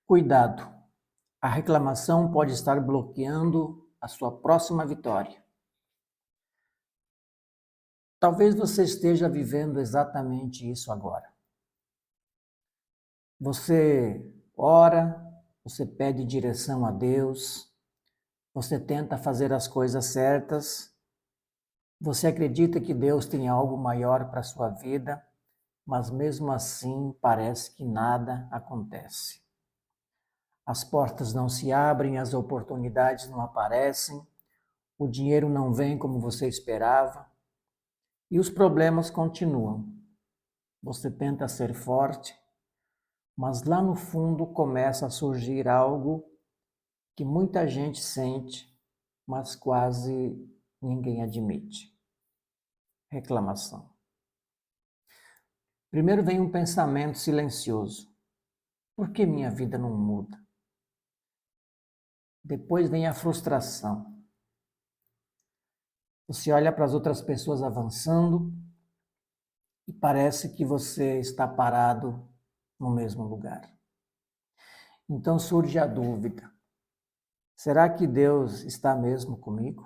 Cuidado, a reclamação pode estar bloqueando a sua próxima vitória. Talvez você esteja vivendo exatamente isso agora. Você ora, você pede direção a Deus, você tenta fazer as coisas certas, você acredita que Deus tem algo maior para a sua vida, mas mesmo assim parece que nada acontece. As portas não se abrem, as oportunidades não aparecem, o dinheiro não vem como você esperava e os problemas continuam. Você tenta ser forte, mas lá no fundo começa a surgir algo que muita gente sente, mas quase ninguém admite. Reclamação. Primeiro vem um pensamento silencioso. Por que minha vida não muda? Depois vem a frustração. Você olha para as outras pessoas avançando e parece que você está parado no mesmo lugar. Então surge a dúvida: será que Deus está mesmo comigo?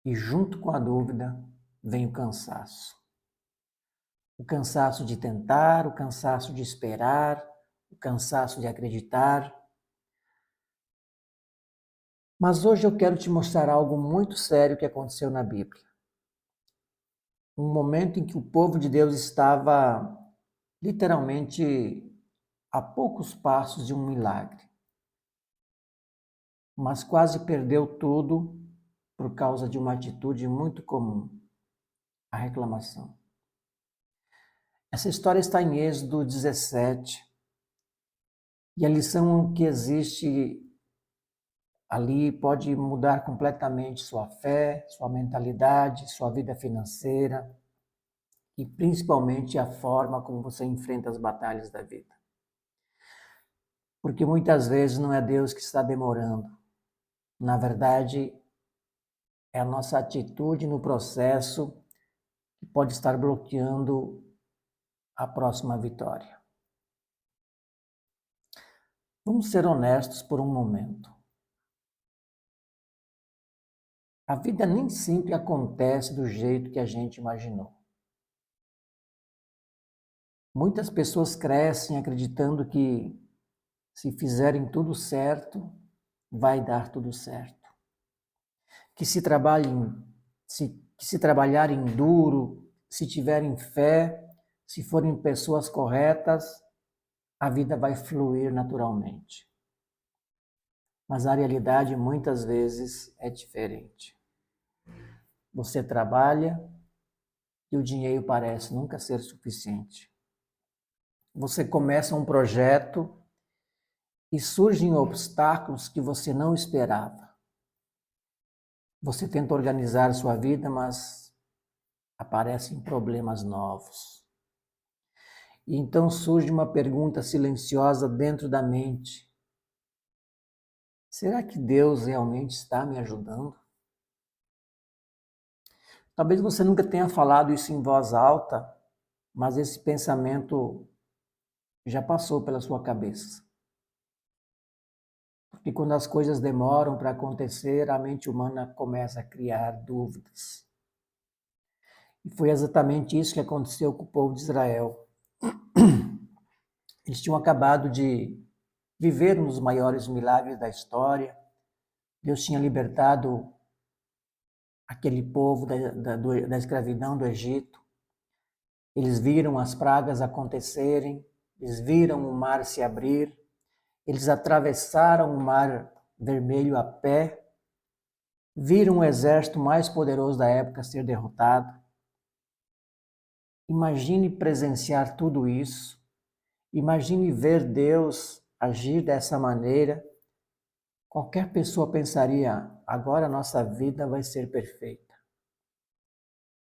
E junto com a dúvida vem o cansaço. O cansaço de tentar, o cansaço de esperar, o cansaço de acreditar. Mas hoje eu quero te mostrar algo muito sério que aconteceu na Bíblia. Um momento em que o povo de Deus estava literalmente a poucos passos de um milagre, mas quase perdeu tudo por causa de uma atitude muito comum, a reclamação. Essa história está em Êxodo 17, e a lição que existe ali pode mudar completamente sua fé, sua mentalidade, sua vida financeira e principalmente a forma como você enfrenta as batalhas da vida. Porque muitas vezes não é Deus que está demorando. Na verdade, é a nossa atitude no processo que pode estar bloqueando a próxima vitória. Vamos ser honestos por um momento. A vida nem sempre acontece do jeito que a gente imaginou. Muitas pessoas crescem acreditando que se fizerem tudo certo, vai dar tudo certo. Que se trabalharem duro, se tiverem fé, se forem pessoas corretas, a vida vai fluir naturalmente. Mas a realidade muitas vezes é diferente. Você trabalha e o dinheiro parece nunca ser suficiente. Você começa um projeto e surgem obstáculos que você não esperava. Você tenta organizar sua vida, mas aparecem problemas novos. E então surge uma pergunta silenciosa dentro da mente: será que Deus realmente está me ajudando? Talvez você nunca tenha falado isso em voz alta, mas esse pensamento já passou pela sua cabeça. Porque quando as coisas demoram para acontecer, a mente humana começa a criar dúvidas. E foi exatamente isso que aconteceu com o povo de Israel. Eles tinham acabado de viver um dos maiores milagres da história. Deus tinha libertado aquele povo da escravidão do Egito. Eles viram as pragas acontecerem, eles viram o mar se abrir, eles atravessaram o mar vermelho a pé, viram o exército mais poderoso da época ser derrotado. Imagine presenciar tudo isso, imagine ver Deus agir dessa maneira. Qualquer pessoa pensaria: agora a nossa vida vai ser perfeita.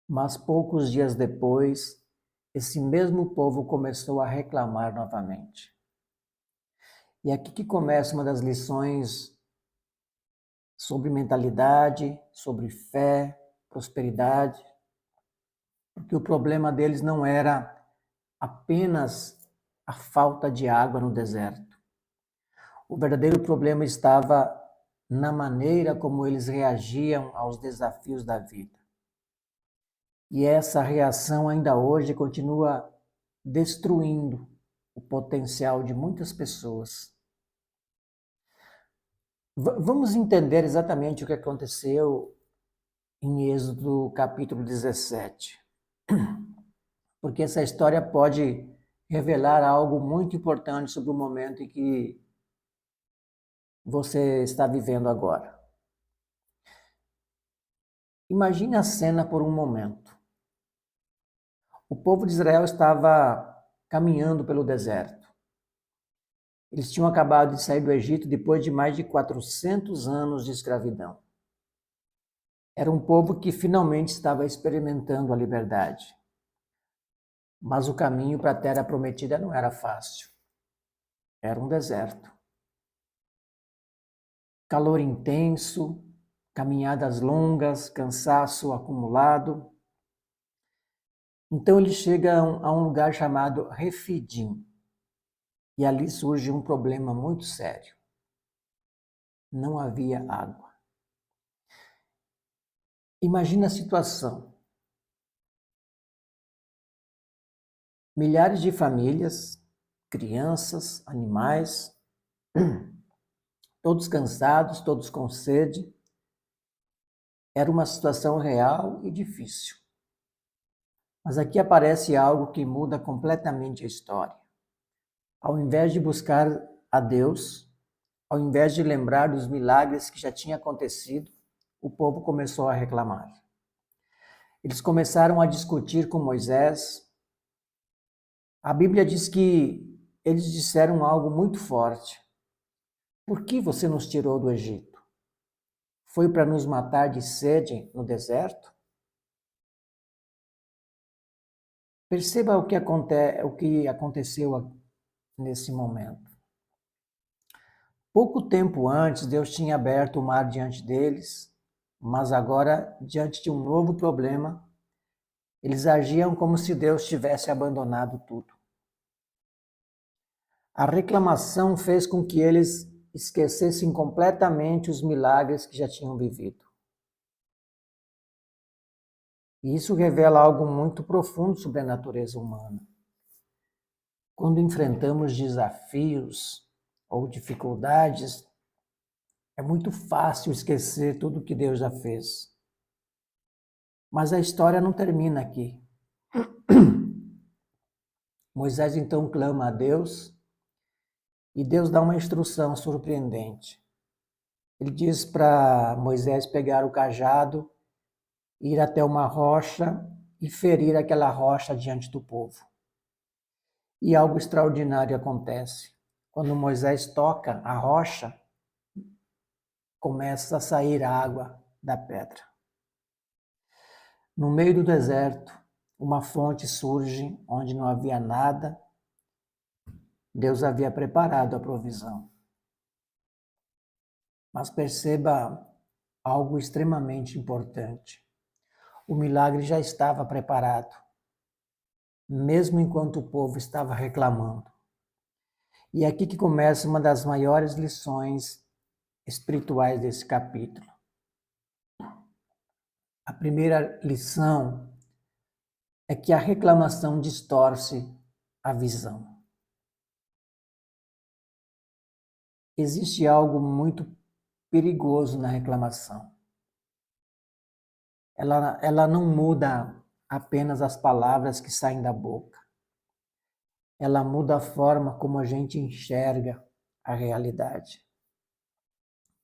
Mas poucos dias depois, esse mesmo povo começou a reclamar novamente. E aqui que começa uma das lições sobre mentalidade, sobre fé, prosperidade, porque o problema deles não era apenas a falta de água no deserto. O verdadeiro problema estava na maneira como eles reagiam aos desafios da vida. E essa reação ainda hoje continua destruindo o potencial de muitas pessoas. Vamos entender exatamente o que aconteceu em Êxodo capítulo 17. Porque essa história pode revelar algo muito importante sobre o momento em que você está vivendo agora. Imagine a cena por um momento. O povo de Israel estava caminhando pelo deserto. Eles tinham acabado de sair do Egito depois de mais de 400 anos de escravidão. Era um povo que finalmente estava experimentando a liberdade. Mas o caminho para a terra prometida não era fácil. Era um deserto. Calor intenso, caminhadas longas, cansaço acumulado. Então ele chega a um lugar chamado Refidim. E ali surge um problema muito sério. Não havia água. Imagina a situação. Milhares de famílias, crianças, animais, todos cansados, todos com sede. Era uma situação real e difícil. Mas aqui aparece algo que muda completamente a história. Ao invés de buscar a Deus, ao invés de lembrar dos milagres que já tinham acontecido, o povo começou a reclamar. Eles começaram a discutir com Moisés. A Bíblia diz que eles disseram algo muito forte. Por que você nos tirou do Egito? Foi para nos matar de sede no deserto? Perceba o que aconteceu nesse momento. Pouco tempo antes, Deus tinha aberto o mar diante deles, mas agora, diante de um novo problema, eles agiam como se Deus tivesse abandonado tudo. A reclamação fez com que eles esquecessem completamente os milagres que já tinham vivido. E isso revela algo muito profundo sobre a natureza humana. Quando enfrentamos desafios ou dificuldades, é muito fácil esquecer tudo o que Deus já fez. Mas a história não termina aqui. Moisés então clama a Deus e Deus dá uma instrução surpreendente. Ele diz para Moisés pegar o cajado, ir até uma rocha e ferir aquela rocha diante do povo. E algo extraordinário acontece. Quando Moisés toca a rocha, começa a sair água da pedra. No meio do deserto, uma fonte surge onde não havia nada. Deus havia preparado a provisão. Mas perceba algo extremamente importante. O milagre já estava preparado, mesmo enquanto o povo estava reclamando. E é aqui que começa uma das maiores lições espirituais desse capítulo. A primeira lição é que a reclamação distorce a visão. Existe algo muito perigoso na reclamação. Ela não muda apenas as palavras que saem da boca. Ela muda a forma como a gente enxerga a realidade.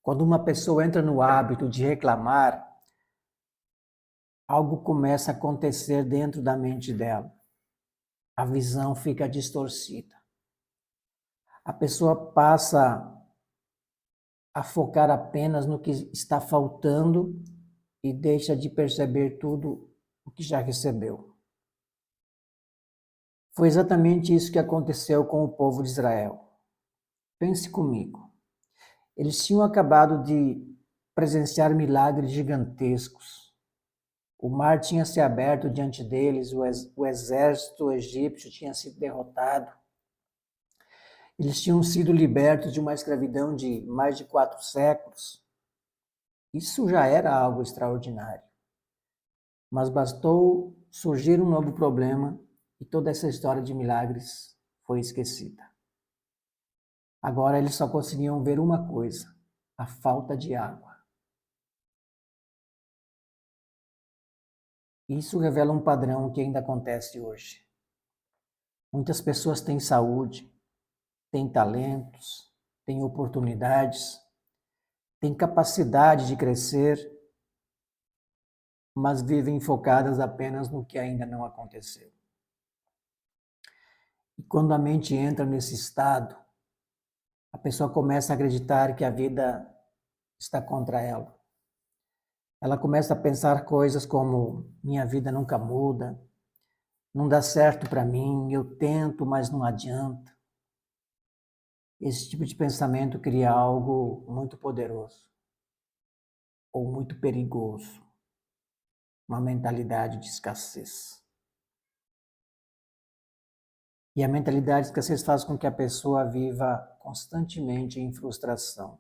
Quando uma pessoa entra no hábito de reclamar, algo começa a acontecer dentro da mente dela. A visão fica distorcida. A pessoa passa a focar apenas no que está faltando e deixa de perceber tudo o que já recebeu. Foi exatamente isso que aconteceu com o povo de Israel. Pense comigo. Eles tinham acabado de presenciar milagres gigantescos. O mar tinha se aberto diante deles, o exército egípcio tinha sido derrotado. Eles tinham sido libertos de uma escravidão de mais de 4 séculos. Isso já era algo extraordinário. Mas bastou surgir um novo problema e toda essa história de milagres foi esquecida. Agora eles só conseguiam ver uma coisa: a falta de água. Isso revela um padrão que ainda acontece hoje. Muitas pessoas têm saúde, têm talentos, têm oportunidades, têm capacidade de crescer, mas vivem focadas apenas no que ainda não aconteceu. E quando a mente entra nesse estado, a pessoa começa a acreditar que a vida está contra ela. Ela começa a pensar coisas como: minha vida nunca muda, não dá certo para mim, eu tento, mas não adianta. Esse tipo de pensamento cria algo muito poderoso ou muito perigoso, uma mentalidade de escassez. E a mentalidade de escassez faz com que a pessoa viva constantemente em frustração.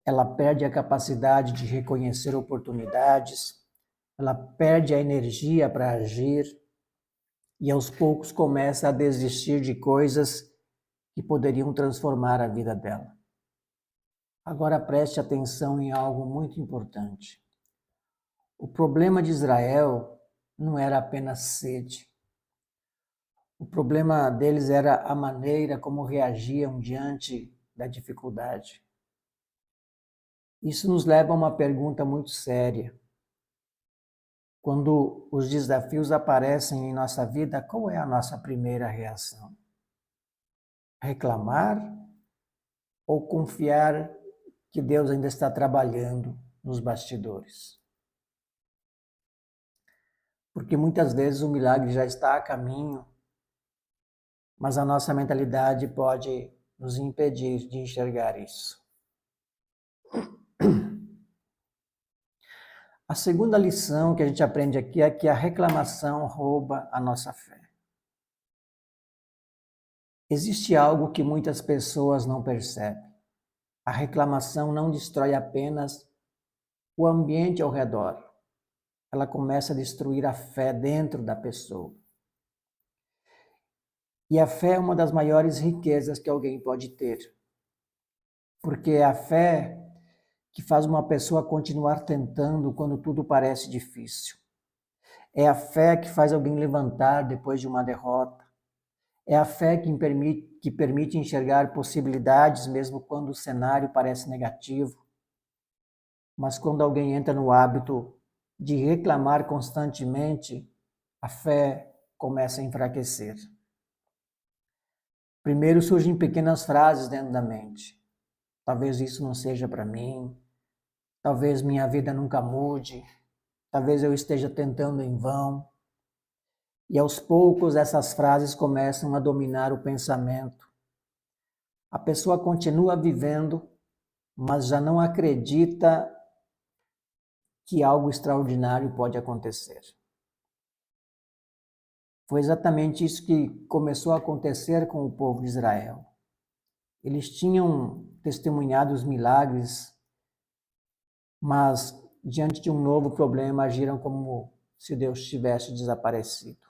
Ela perde a capacidade de reconhecer oportunidades, ela perde a energia para agir e aos poucos começa a desistir de coisas que poderiam transformar a vida dela. Agora preste atenção em algo muito importante. O problema de Israel não era apenas sede. O problema deles era a maneira como reagiam diante da dificuldade. Isso nos leva a uma pergunta muito séria. Quando os desafios aparecem em nossa vida, qual é a nossa primeira reação? Reclamar ou confiar que Deus ainda está trabalhando nos bastidores? Porque muitas vezes o milagre já está a caminho, mas a nossa mentalidade pode nos impedir de enxergar isso. A segunda lição que a gente aprende aqui é que a reclamação rouba a nossa fé. Existe algo que muitas pessoas não percebem. A reclamação não destrói apenas o ambiente ao redor. Ela começa a destruir a fé dentro da pessoa. E a fé é uma das maiores riquezas que alguém pode ter. Porque é a fé que faz uma pessoa continuar tentando quando tudo parece difícil. É a fé que faz alguém levantar depois de uma derrota. É a fé que permite enxergar possibilidades mesmo quando o cenário parece negativo. Mas quando alguém entra no hábito de reclamar constantemente, a fé começa a enfraquecer. Primeiro surgem pequenas frases dentro da mente. Talvez isso não seja para mim. Talvez minha vida nunca mude. Talvez eu esteja tentando em vão. E aos poucos essas frases começam a dominar o pensamento. A pessoa continua vivendo, mas já não acredita que algo extraordinário pode acontecer. Foi exatamente isso que começou a acontecer com o povo de Israel. Eles tinham testemunhado os milagres, mas diante de um novo problema agiram como se Deus tivesse desaparecido.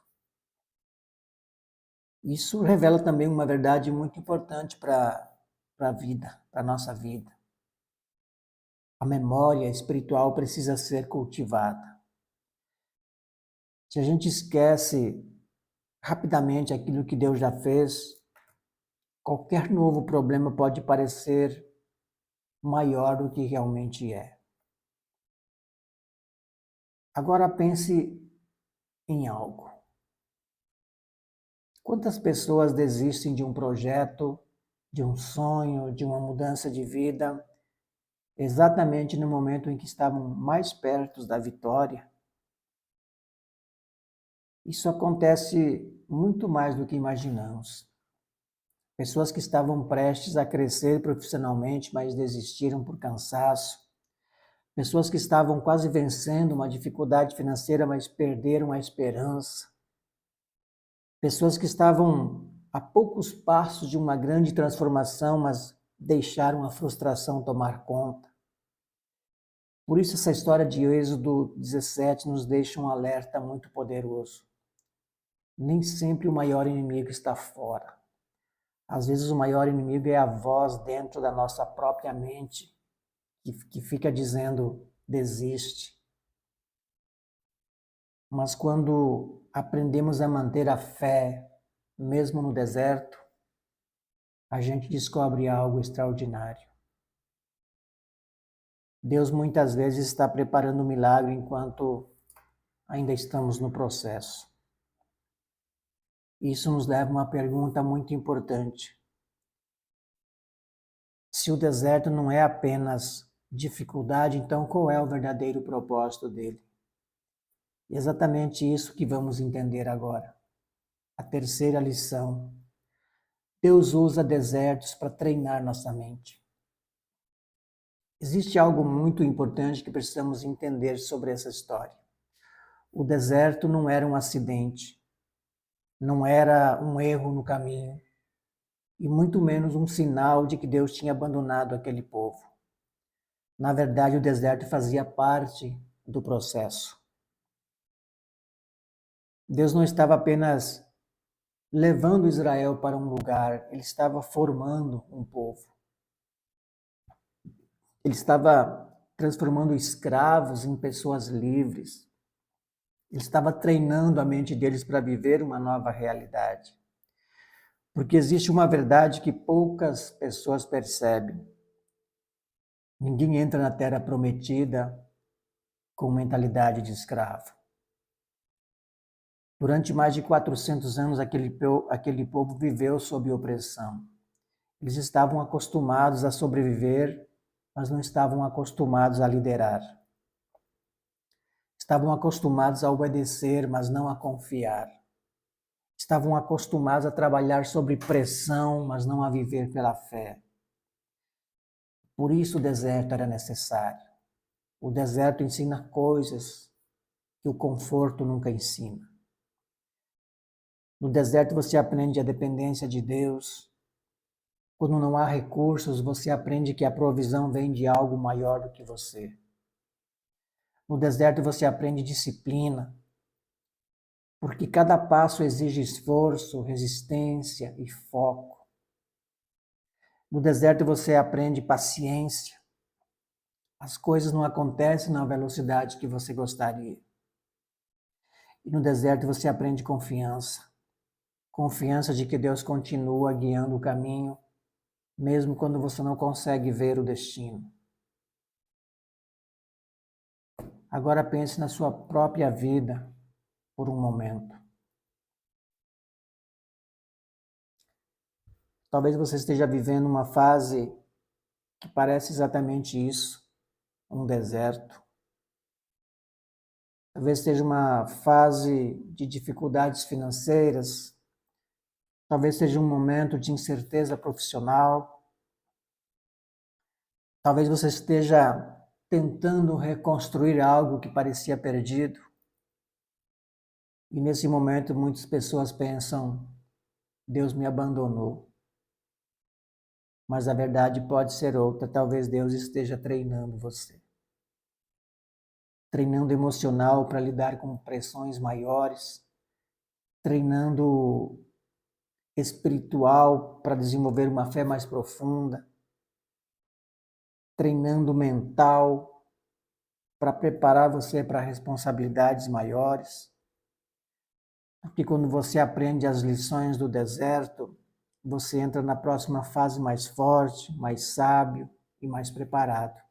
Isso revela também uma verdade muito importante para a vida, para a nossa vida. A memória espiritual precisa ser cultivada. Se a gente esquece rapidamente aquilo que Deus já fez, qualquer novo problema pode parecer maior do que realmente é. Agora pense em algo. Quantas pessoas desistem de um projeto, de um sonho, de uma mudança de vida, exatamente no momento em que estavam mais perto da vitória? Isso acontece muito mais do que imaginamos. Pessoas que estavam prestes a crescer profissionalmente, mas desistiram por cansaço. Pessoas que estavam quase vencendo uma dificuldade financeira, mas perderam a esperança. Pessoas que estavam a poucos passos de uma grande transformação, mas deixaram a frustração tomar conta. Por isso essa história de Êxodo 17 nos deixa um alerta muito poderoso. Nem sempre o maior inimigo está fora. Às vezes o maior inimigo é a voz dentro da nossa própria mente que fica dizendo desiste. Mas quando aprendemos a manter a fé, mesmo no deserto, a gente descobre algo extraordinário. Deus muitas vezes está preparando um milagre enquanto ainda estamos no processo. Isso nos leva a uma pergunta muito importante. Se o deserto não é apenas dificuldade, então qual é o verdadeiro propósito dele? E exatamente isso que vamos entender agora. A terceira lição. Deus usa desertos para treinar nossa mente. Existe algo muito importante que precisamos entender sobre essa história. O deserto não era um acidente, não era um erro no caminho, e muito menos um sinal de que Deus tinha abandonado aquele povo. Na verdade, o deserto fazia parte do processo. Deus não estava apenas levando Israel para um lugar, ele estava formando um povo. Ele estava transformando escravos em pessoas livres. Ele estava treinando a mente deles para viver uma nova realidade. Porque existe uma verdade que poucas pessoas percebem. Ninguém entra na terra prometida com mentalidade de escravo. Durante mais de 400 anos, aquele povo viveu sob opressão. Eles estavam acostumados a sobreviver, mas não estavam acostumados a liderar. Estavam acostumados a obedecer, mas não a confiar. Estavam acostumados a trabalhar sob pressão, mas não a viver pela fé. Por isso o deserto era necessário. O deserto ensina coisas que o conforto nunca ensina. No deserto você aprende a dependência de Deus. Quando não há recursos, você aprende que a provisão vem de algo maior do que você. No deserto você aprende disciplina, porque cada passo exige esforço, resistência e foco. No deserto você aprende paciência. As coisas não acontecem na velocidade que você gostaria. E no deserto você aprende confiança. Confiança de que Deus continua guiando o caminho, mesmo quando você não consegue ver o destino. Agora pense na sua própria vida por um momento. Talvez você esteja vivendo uma fase que parece exatamente isso, um deserto. Talvez esteja uma fase de dificuldades financeiras, talvez seja um momento de incerteza profissional, talvez você esteja tentando reconstruir algo que parecia perdido. E nesse momento muitas pessoas pensam, Deus me abandonou. Mas a verdade pode ser outra, talvez Deus esteja treinando você. Treinando emocional para lidar com pressões maiores, treinando espiritual para desenvolver uma fé mais profunda, treinando mental para preparar você para responsabilidades maiores. Porque quando você aprende as lições do deserto, você entra na próxima fase mais forte, mais sábio e mais preparado.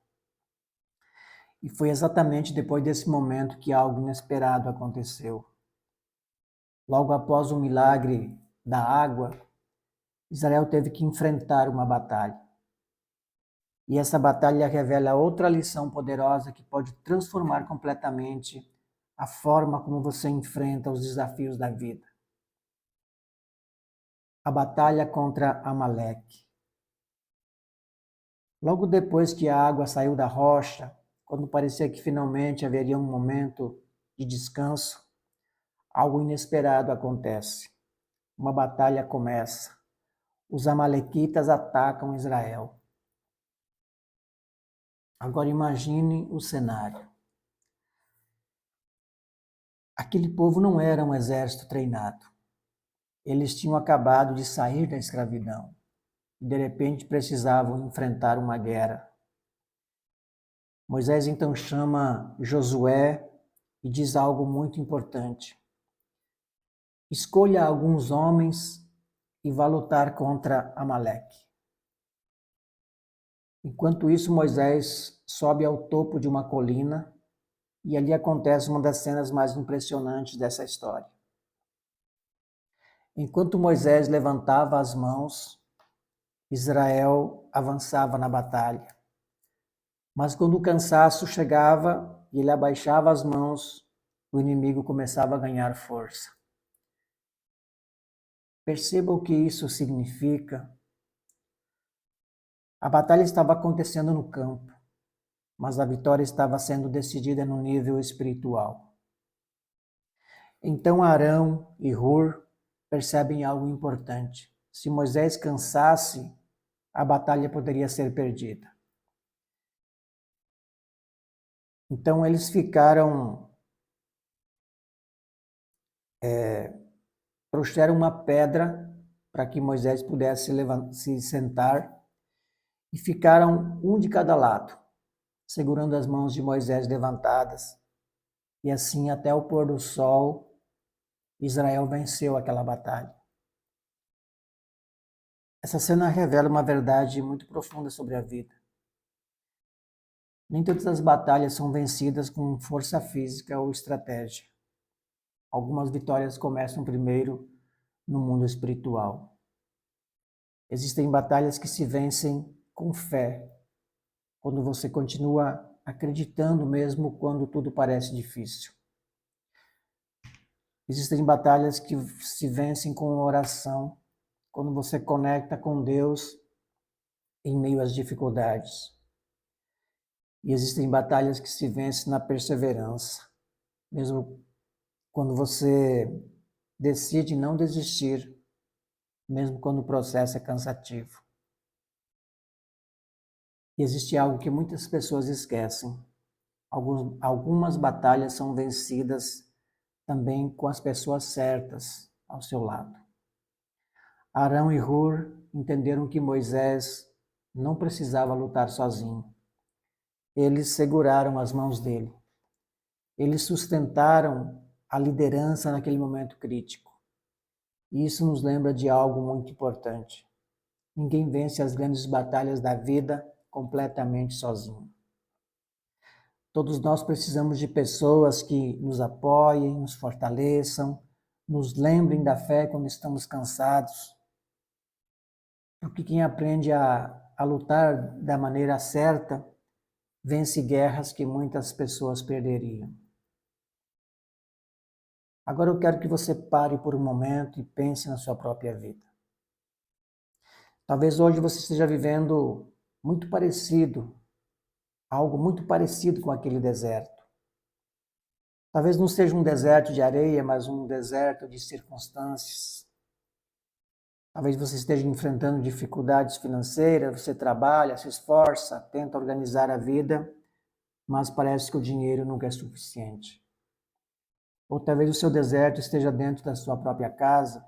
E foi exatamente depois desse momento que algo inesperado aconteceu. Logo após o milagre da água, Israel teve que enfrentar uma batalha. E essa batalha revela outra lição poderosa que pode transformar completamente a forma como você enfrenta os desafios da vida. A batalha contra Amaleque. Logo depois que a água saiu da rocha, quando parecia que finalmente haveria um momento de descanso, algo inesperado acontece. uma batalha começa. Os amalequitas atacam Israel. Agora imagine o cenário. Aquele povo não era um exército treinado. Eles tinham acabado de sair da escravidão e de repente precisavam enfrentar uma guerra. Moisés então chama Josué e diz algo muito importante. Escolha alguns homens e vá lutar contra Amaleque. Enquanto isso, Moisés sobe ao topo de uma colina e ali acontece uma das cenas mais impressionantes dessa história. Enquanto Moisés levantava as mãos, Israel avançava na batalha. Mas quando o cansaço chegava e ele abaixava as mãos, o inimigo começava a ganhar força. Perceba o que isso significa. A batalha estava acontecendo no campo, mas a vitória estava sendo decidida no nível espiritual. Então Arão e Hur percebem algo importante. Se Moisés cansasse, a batalha poderia ser perdida. Então eles trouxeram uma pedra para que Moisés pudesse se sentar e ficaram um de cada lado, segurando as mãos de Moisés levantadas. E assim, até o pôr do sol, Israel venceu aquela batalha. Essa cena revela uma verdade muito profunda sobre a vida. Nem todas as batalhas são vencidas com força física ou estratégia. Algumas vitórias começam primeiro no mundo espiritual. Existem batalhas que se vencem com fé, quando você continua acreditando mesmo quando tudo parece difícil. Existem batalhas que se vencem com oração, quando você conecta com Deus em meio às dificuldades. E existem batalhas que se vencem na perseverança, mesmo quando você decide não desistir, mesmo quando o processo é cansativo. E existe algo que muitas pessoas esquecem. Algumas batalhas são vencidas também com as pessoas certas ao seu lado. Arão e Hur entenderam que Moisés não precisava lutar sozinho. Eles seguraram as mãos dele. Eles sustentaram a liderança naquele momento crítico. E isso nos lembra de algo muito importante. Ninguém vence as grandes batalhas da vida completamente sozinho. Todos nós precisamos de pessoas que nos apoiem, nos fortaleçam, nos lembrem da fé quando estamos cansados. Porque quem aprende a lutar da maneira certa, vence guerras que muitas pessoas perderiam. Agora eu quero que você pare por um momento e pense na sua própria vida. Talvez hoje você esteja vivendo muito parecido, algo muito parecido com aquele deserto. Talvez não seja um deserto de areia, mas um deserto de circunstâncias. Talvez você esteja enfrentando dificuldades financeiras, você trabalha, se esforça, tenta organizar a vida, mas parece que o dinheiro nunca é suficiente. Ou talvez o seu deserto esteja dentro da sua própria casa,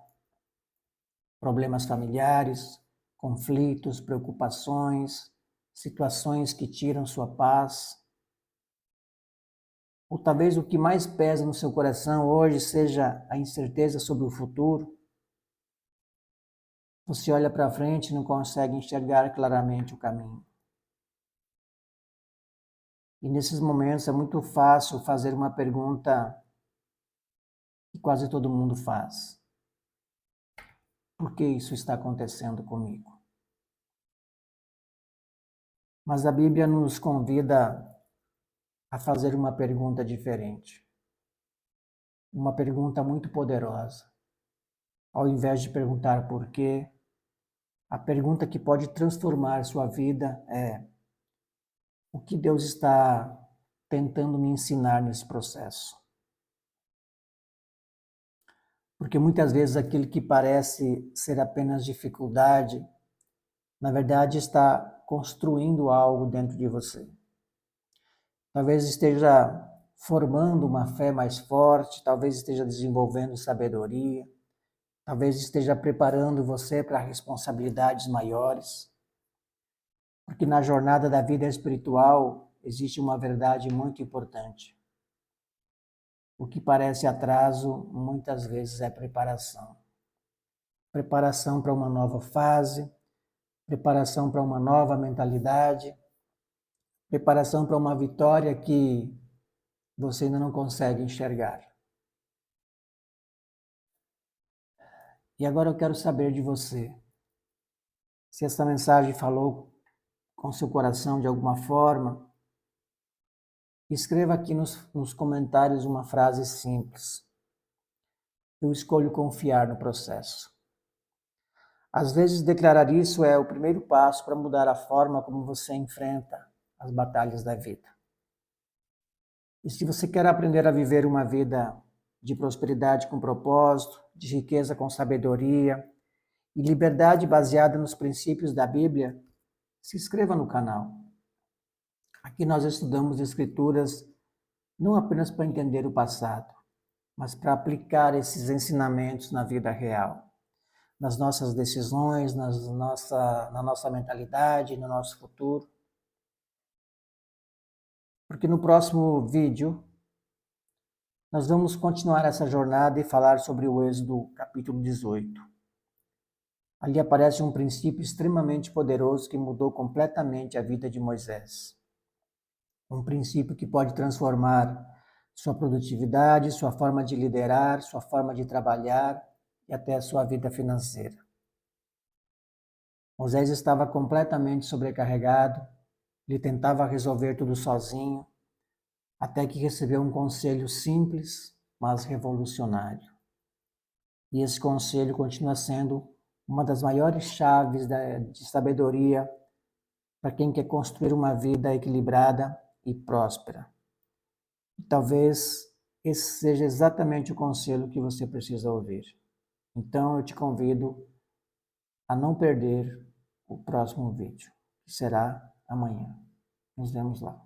problemas familiares, conflitos, preocupações, situações que tiram sua paz. Ou talvez o que mais pesa no seu coração hoje seja a incerteza sobre o futuro. Você olha para frente e não consegue enxergar claramente o caminho. E nesses momentos é muito fácil fazer uma pergunta que quase todo mundo faz. Por que isso está acontecendo comigo? Mas a Bíblia nos convida a fazer uma pergunta diferente. Uma pergunta muito poderosa. Ao invés de perguntar por quê, a pergunta que pode transformar sua vida é: o que Deus está tentando me ensinar nesse processo? Porque muitas vezes aquilo que parece ser apenas dificuldade, na verdade está construindo algo dentro de você. Talvez esteja formando uma fé mais forte, talvez esteja desenvolvendo sabedoria, talvez esteja preparando você para responsabilidades maiores. Porque na jornada da vida espiritual existe uma verdade muito importante. O que parece atraso, muitas vezes é preparação. Preparação para uma nova fase, preparação para uma nova mentalidade, preparação para uma vitória que você ainda não consegue enxergar. E agora eu quero saber de você, se essa mensagem falou com seu coração de alguma forma. Escreva aqui nos comentários uma frase simples. Eu escolho confiar no processo. Às vezes, declarar isso é o primeiro passo para mudar a forma como você enfrenta as batalhas da vida. E se você quer aprender a viver uma vida de prosperidade com propósito, de riqueza com sabedoria e liberdade baseada nos princípios da Bíblia, se inscreva no canal. Aqui nós estudamos escrituras não apenas para entender o passado, mas para aplicar esses ensinamentos na vida real, nas nossas decisões, na nossa mentalidade, no nosso futuro. Porque no próximo vídeo nós vamos continuar essa jornada e falar sobre o Êxodo capítulo 18. Ali aparece um princípio extremamente poderoso que mudou completamente a vida de Moisés. Um princípio que pode transformar sua produtividade, sua forma de liderar, sua forma de trabalhar e até a sua vida financeira. Moisés estava completamente sobrecarregado, ele tentava resolver tudo sozinho, até que recebeu um conselho simples, mas revolucionário. E esse conselho continua sendo uma das maiores chaves de sabedoria para quem quer construir uma vida equilibrada e próspera. E talvez esse seja exatamente o conselho que você precisa ouvir. Então eu te convido a não perder o próximo vídeo, que será amanhã. Nos vemos lá.